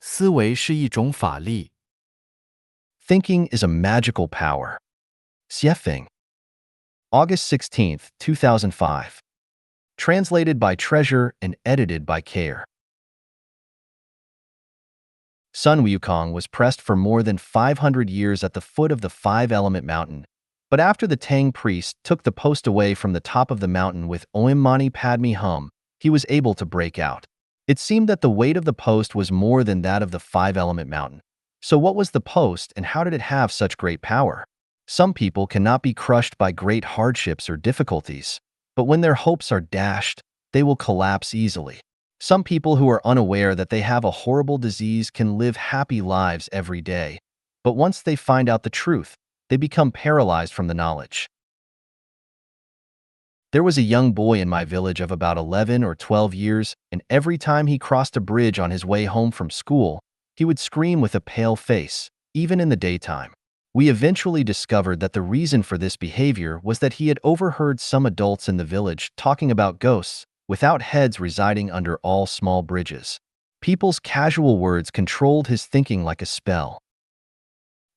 思维是一种法力。Thinking is a magical power. Xiefeng. August 16th, 2005. Translated by Treasure and edited by Care. Sun Wukong was pressed for more than 500 years at the foot of the Five-Element Mountain, but after the Tang priest took the post away from the top of the mountain with Om Mani Padme Hum, he was able to break out. It seemed that the weight of the post was more than that of the Five-Element Mountain. So what was the post and how did it have such great power? Some people cannot be crushed by great hardships or difficulties, but when their hopes are dashed, they will collapse easily. Some people who are unaware that they have a horrible disease can live happy lives every day, but once they find out the truth, they become paralyzed from the knowledge. There was a young boy in my village of about 11 or 12 years, and every time he crossed a bridge on his way home from school, he would scream with a pale face, even in the daytime. We eventually discovered that the reason for this behavior was that he had overheard some adults in the village talking about ghosts without heads residing under all small bridges. People's casual words controlled his thinking like a spell.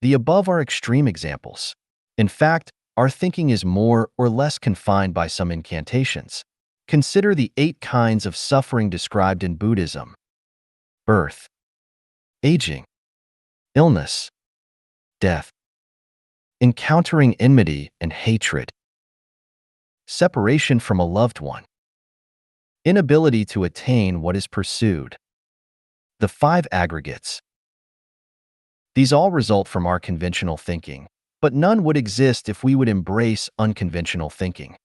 The above are extreme examples. In fact, our thinking is more or less confined by some incantations. Consider the 8 kinds of suffering described in Buddhism: birth, aging, illness, death, encountering enmity and hatred, separation from a loved one, inability to attain what is pursued. The 5 aggregates. These all result from our conventional thinking, but none would exist if we would embrace unconventional thinking.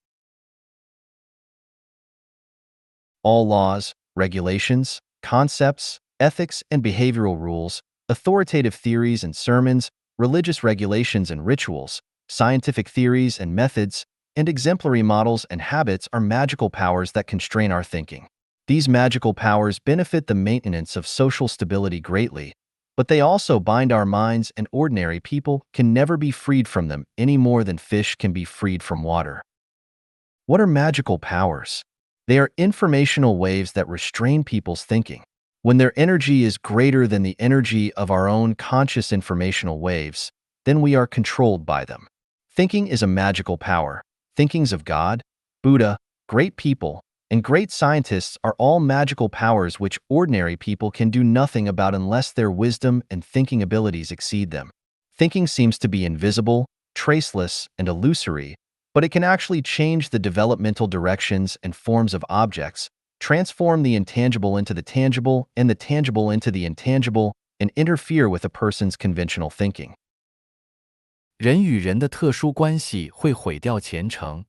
All laws, regulations, concepts, ethics and behavioral rules, authoritative theories and sermons, religious regulations and rituals, scientific theories and methods, and exemplary models and habits are magical powers that constrain our thinking. These magical powers benefit the maintenance of social stability greatly, but they also bind our minds, and ordinary people can never be freed from them any more than fish can be freed from water. What are magical powers? They are informational waves that restrain people's thinking. When their energy is greater than the energy of our own conscious informational waves, then we are controlled by them. Thinking is a magical power. Thinkings of God, Buddha, great people, and great scientists are all magical powers which ordinary people can do nothing about unless their wisdom and thinking abilities exceed them. Thinking seems to be invisible, traceless, and illusory, but it can actually change the developmental directions and forms of objects, transform the intangible into the tangible and the tangible into the intangible, and interfere with a person's conventional thinking. 人与人的特殊关系会毁掉前程。